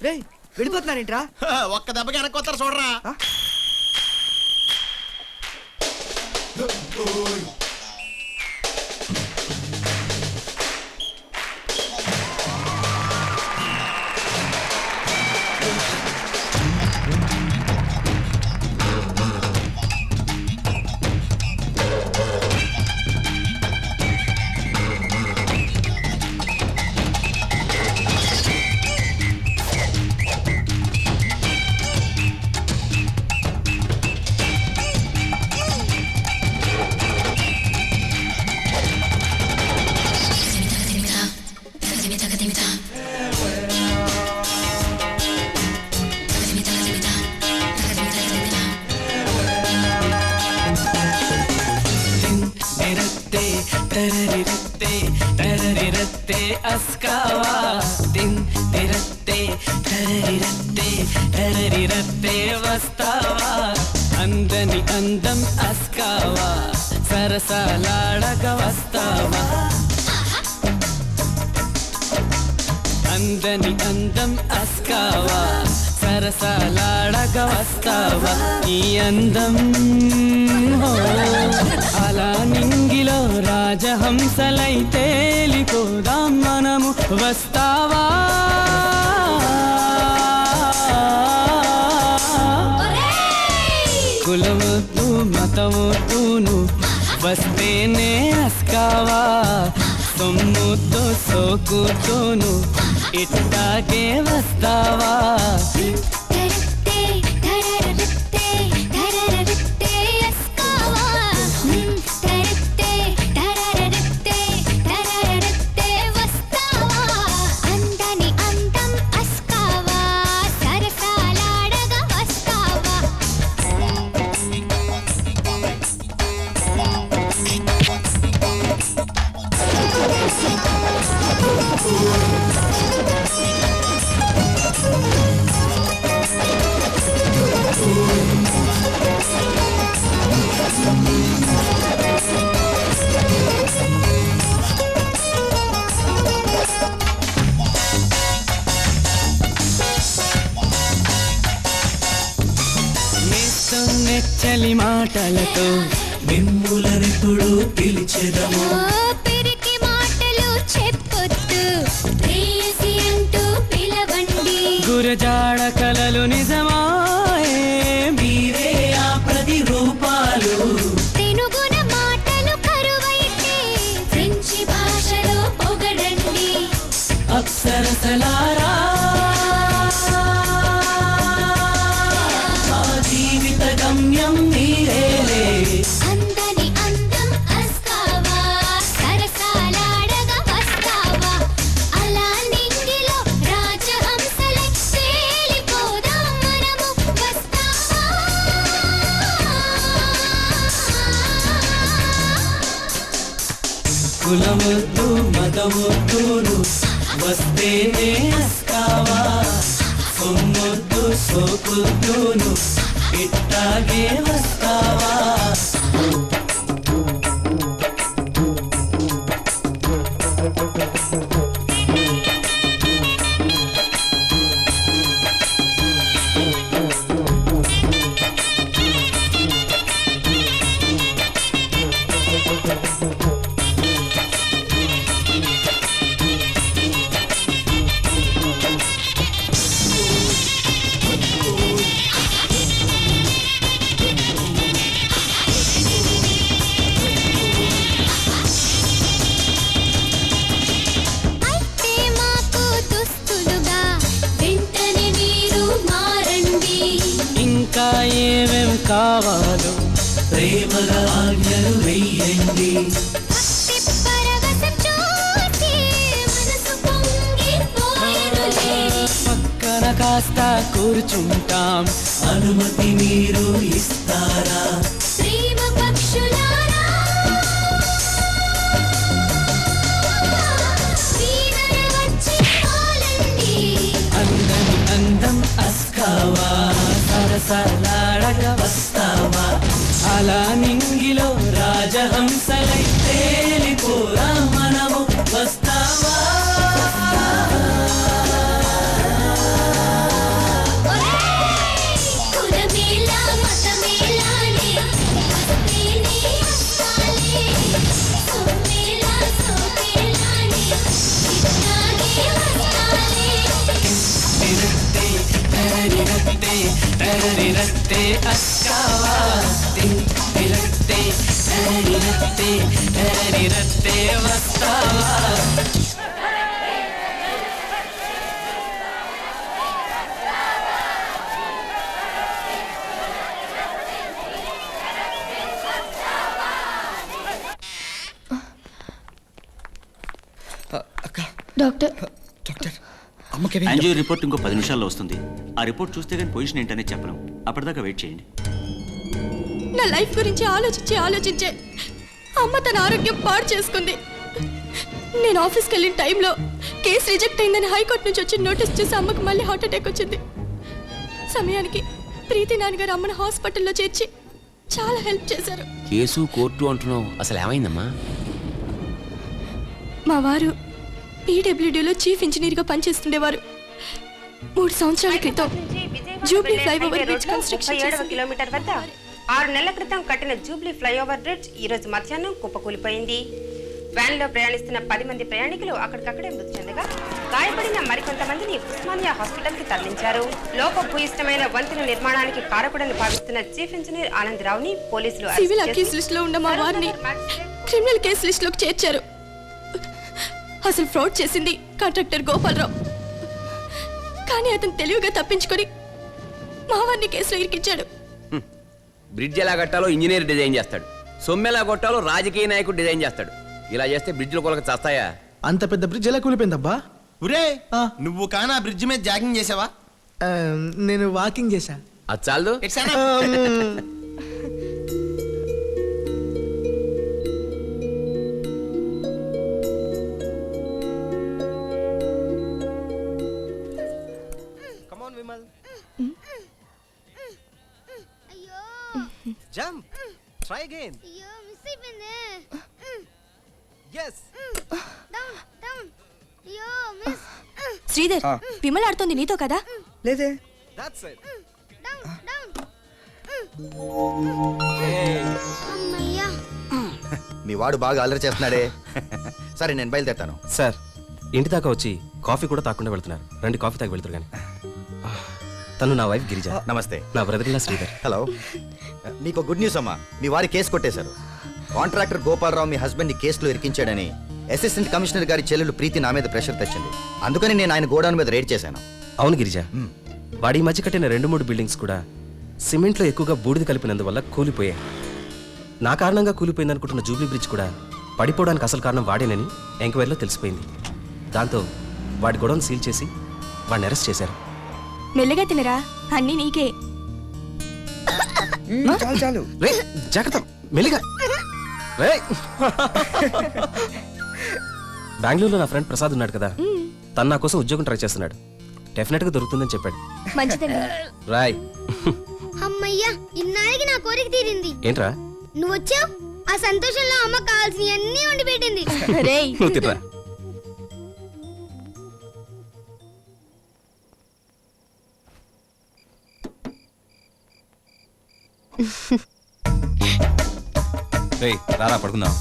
రే వెళ్ళిపోతున్నారేంట్రా? ఒక్క దెబ్బకి వెనక్కొత్తారు చూడరా. అస్కావా తిన్ తిరత్తే తరరిరత్తే తరరిరత్తే వస్తావా అందని అందం అస్కావా సరసాలాడక వస్తావా అందని అందం అస్కావా సరసాలాడక వస్తావా ఈ అందం అలా నింగిలో రాజహంసలై తేలిపోదాం మనము వస్తావా కులవద్దు మతవద్దును వస్తేనే అస్కావా సొమ్ముతో సోకుతోను ఇట్టాగే వస్తావా చలి మాటలతో మిమ్ములనెప్పుడు పిలిచెదము పిరికి మాటలు చెప్పొద్దు ప్రేయసి అంటూ పిలవండి గురజాడ కలలు నిజమాయే మీరే ఆ ప్రతిరూపాలు తెనుగున మాటలు కరువైతే ఫ్రెంచి భాషలో పొగడండి అప్సరసలారా గమ్యం మీరేలే అందని అందం అస్కావా సరసాలాడగా వస్తావా అలా నింగిలో రాజహంసలై తేలిపోదాం మనము వస్తావా కులవద్దు మతవద్దును వస్తేనే అస్కావా సొమ్మొద్దు సోకుద్దును ఇట్టాగే వస్తావా ఏమేం కావాలో ప్రేమగా ఆజ్ఞలు వెయ్యండి పక్కన కాస్త కూర్చుంటాం అనుమతి మీరు ఇస్తారా అందని అందం అస్కావా సరసలాడగా వస్తావా అలా నింగిలో రాజహంసలై తేలిపోరా మనము వస్తావా తరరిరత్తే అస్కావా తిరత్తే తరరిరత్తే వస్తావా. డాక్టర్ డాక్టర్ అమ్మకి యాంజియో రిపోర్ట్ ఇంకో 10 నిమిషాల్లో వస్తుంది. ఆ రిపోర్ట్ చూస్తే కానీ పొజిషన్ ఏంటనే చెప్పను. అప్పటిదాకా వెయిట్ చేయండి. నా లైఫ్ గురించి ఆలోచించే అమ్మ తన ఆరోగ్యం పాడు చేసుకుంది. నేను ఆఫీస్కి వెళ్ళిన టైంలో కేసు రిజెక్ట్ అయిందని హైకోర్టు నుంచి వచ్చి నోటీస్ చేసి అమ్మకు మళ్ళీ హార్ట్ అటాక్ వచ్చింది. సమయానికి ప్రీతి నాన్నగారు అమ్మను హాస్పిటల్లో చేర్చి చాలా హెల్ప్ చేశారు. కేసు కోర్టు అంటున్నావు, అసలు ఏమైందమ్మా? మా వారు పీడబ్ల్యూడీలో చీఫ్ ఇంజనీర్గా పనిచేస్తుండేవారు. 3 సంవత్సరాల క్రితం జూబ్లీ ఫ్లైఓవర్ బ్రిడ్జ్ కన్స్ట్రక్షన్ 37వ కిలోమీటర్ వద్ద 6 నెలల క్రితం కట్టిన జూబ్లీ ఫ్లైఓవర్ బ్రిడ్జ్ ఈ రోజు మధ్యాహ్నం కుప్పకూలిపోయింది. వ్యాన్ లో ప్రయాణిస్తున్న 10 మంది ప్రయాణికులు అక్కడికక్కడే మృతి చెందగా గాయపడిన మరికొంతమందిని ఉస్మానియా హాస్పిటల్ కి తరలించారు. లోపభూయిష్టమైన వంతెన నిర్మాణానికి కారకుడని భావిస్తున్న చీఫ్ ఇంజనీర్ ఆనందరావుని పోలీసులు సివిల్ అక్యూజ్ లిస్ట్ లో ఉన్న మా వారిని క్రిమినల్ కేసు లిస్ట్ లోకి చేర్చారు. అసలు ఫ్రాడ్ చేసింది కాంట్రాక్టర్ గోపాలరావు. కానీ అతను తెలివిగా తప్పించుకొని మా వారిని కేసులో ఇరికించాడు. బ్రిడ్జ్ ఎలా కట్టాలో ఇంజనీర్ డిజైన్ చేస్తాడు, సొమ్ము ఎలా కొట్టాలో రాజకీయ నాయకుడు డిజైన్ చేస్తాడు. ఇలా చేస్తే బ్రిడ్జ్లు కొలక చస్తాయా? అంత పెద్ద బ్రిడ్జ్ ఎలా కూలిపోయిందబ్బా? ఒరే నువ్వు కానా బ్రిడ్జ్ మీద జాగింగ్ చేసావా? నేను వాకింగ్ చేశా. అది చాలదు. Jump try again. అయ్యో మిస్ అయిపోయింది. yes down down. అయ్యో మిస్. శ్రీధర్, విమల్ ఆడుతోంది నీతో కదా? లేదే. that's it. Down down. అమ్మయ్యా. మీ వాడు బాగా అల్లరి చేస్తున్నాడే. సరే నేను బయలుదేరుతాను. సార్, ఇంటి దాకా వచ్చి కాఫీ కూడా తాకుండా వెళ్తున్నారు. రండి కాఫీ తాగి వెళ్తారు కానీ. తను నా వైఫ్ గిరిజ. నమస్తే. నా బ్రదర్లా శ్రీధర్. హలో. మీకు గుడ్ న్యూస్ అమ్మా. మీ వారి కేసు కొట్టేశారు. కాంట్రాక్టర్ గోపాలరావు మీ హస్బెండ్ ని కేసులో ఇరికించాడని అసిస్టెంట్ కమిషనర్ గారి చెల్లెలు ప్రీతి నా మీద ప్రెషర్ తెచ్చింది. అందుకని నేను ఆయన గోడౌన్ మీద రైడ్ చేశాను. అవును గిరిజ, వాడి ఈ మధ్య కట్టిన 2-3 బిల్డింగ్స్ కూడా సిమెంట్లో ఎక్కువగా బూడిద కలిపినందువల్ల కూలిపోయాయి. నా కారణంగా కూలిపోయిందనుకుంటున్న జూబ్లీ బ్రిడ్జ్ కూడా పడిపోవడానికి అసలు కారణం వాడేనని ఎంక్వైరీలో తెలిసిపోయింది. దాంతో వాడి గొడవను సీల్ చేసి వాడిని అరెస్ట్ చేశారు. మెల్లగా తినరా, అన్నీ నీకే. చాలు చాలు. రే జాగ్రత్త, మెల్లిగా. రే బెంగళూరులో నా ఫ్రెండ్ ప్రసాద్ ఉన్నాడు కదా, తను నా కోసం ఉద్యోగం ట్రై చేస్తున్నాడు. డెఫినెట్ గా దొరుకుతుందని చెప్పాడు. మంచిదండి. రాయ్. అమ్మయ్యా, ఇన్నాళ్ళకి నా కోరిక తీరింది. ఏంట్రా? నువ్వు వచ్చావు, ఆ సంతోషంలో అమ్మ కావాల్సినవి అన్నీ వండి పెట్టింది. రేయ్, నువ్వు తినరా. రేయ్ రారా పడుకుందాం.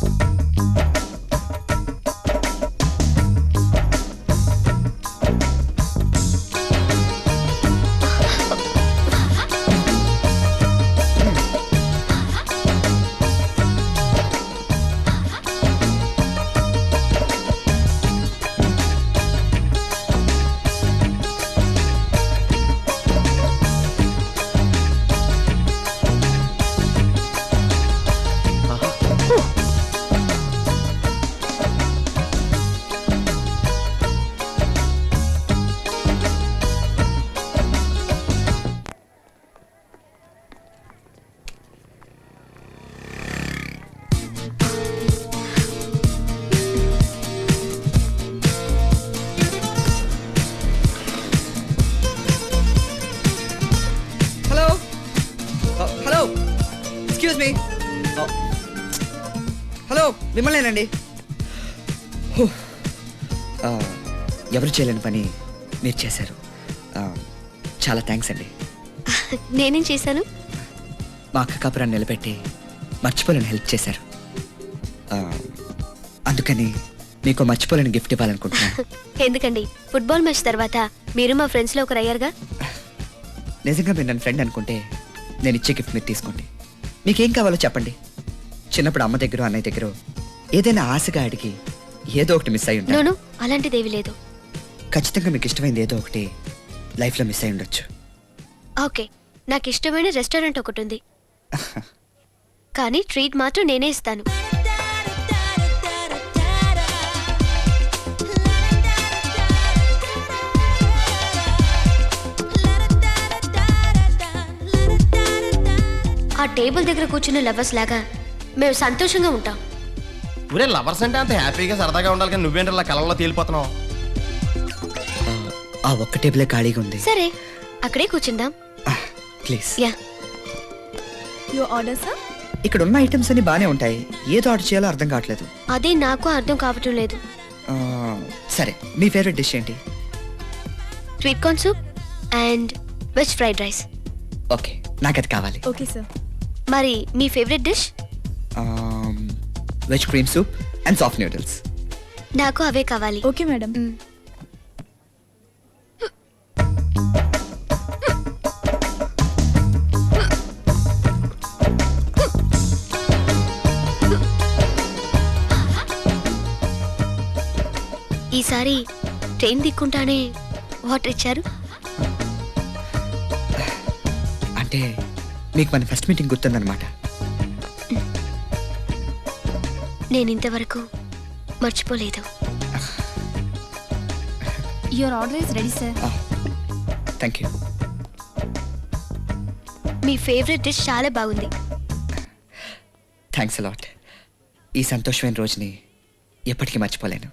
హలో, మిమ్మల్నేనండి. ఎవరు చేయలేని పని మీరు చేశారు. చాలా థ్యాంక్స్ అండి. నేనేం చేశాను? మా అక్క కాపురాన్ని నిలబెట్టి మర్చిపోలేని హెల్ప్ చేశారు. అందుకని మీకు మర్చిపోలేని గిఫ్ట్ ఇవ్వాలనుకుంటున్నాను. ఎందుకండి, ఫుట్బాల్ మ్యాచ్ తర్వాత మీరు మా ఫ్రెండ్స్ లో ఒకరు అయ్యారుగా. నిజంగా మీరు నన్ను ఫ్రెండ్ అనుకుంటే నేను ఇచ్చే గిఫ్ట్ మీరు తీసుకోండి. మీకేం కావాలో చెప్పండి. చిన్నప్పుడు అమ్మ దగ్గర అన్నయ్య దగ్గర ఏదైనా ఆశగా అడిగి ఏదో ఒకటి మిస్ అయి ఉంటాను. నోను అలాంటిదేవి లేదు. ఖచ్చితంగా మీకు ఇష్టమైంది ఏదో ఒకటి లైఫ్లో మిస్ అయి ఉండొచ్చు. ఓకే, నాకు ఇష్టమైన రెస్టారెంట్ ఒకటి ఉంది, కానీ ట్రీట్ మాత్రం నేనే ఇస్తాను. ఆ టేబుల్ దగ్గర కూర్చున్న లవర్స్ లాగా మేము సంతోషంగా ఉంటాం. ఒరే లవర్స్ అంటే అంత హ్యాపీగా సరదాగా ఉండాలి కానీ నువ్వేంటి అలా కళ్ళలో తేలిపోతున్నావు? ఆ ఒక్క టేబులే ఖాళీగా ఉంది. సరే అక్కడే కూర్చుందాం. Please. Yeah. Your order sir. ఇక్కడ ఉన్న ఐటమ్స్ అన్ని బాగానే ఉంటాయి, ఏదో ఆర్డర్ చేయాలో అర్థం కావట్లేదు. అదే నాకు అర్థం కావటం లేదు. సరే మీ ఫేవరెట్ డిష్ ఏంటి? Sweet corn soup and veg fried rice. Okay, నాకు అది కావాలి. Okay sir. మరి మీ favourite dish? Veg cream soup and soft noodles. నాకు అవే కావాలి. Okay madam. ఈసారి ట్రైన్ దిక్కుంటానే వాటర్ ఇచ్చారు. అంటే మీకు మన ఫస్ట్ మీటింగ్ గుర్తుందన్నమాట. నేను ఇంతవరకు మర్చిపోలేదు. Your order is ready sir. Thank you. Me favourite dish చాలా బాగుంది. Thanks a lot. ఈ సంతోషమైన రోజుని ఎప్పటికీ మర్చిపోలేను.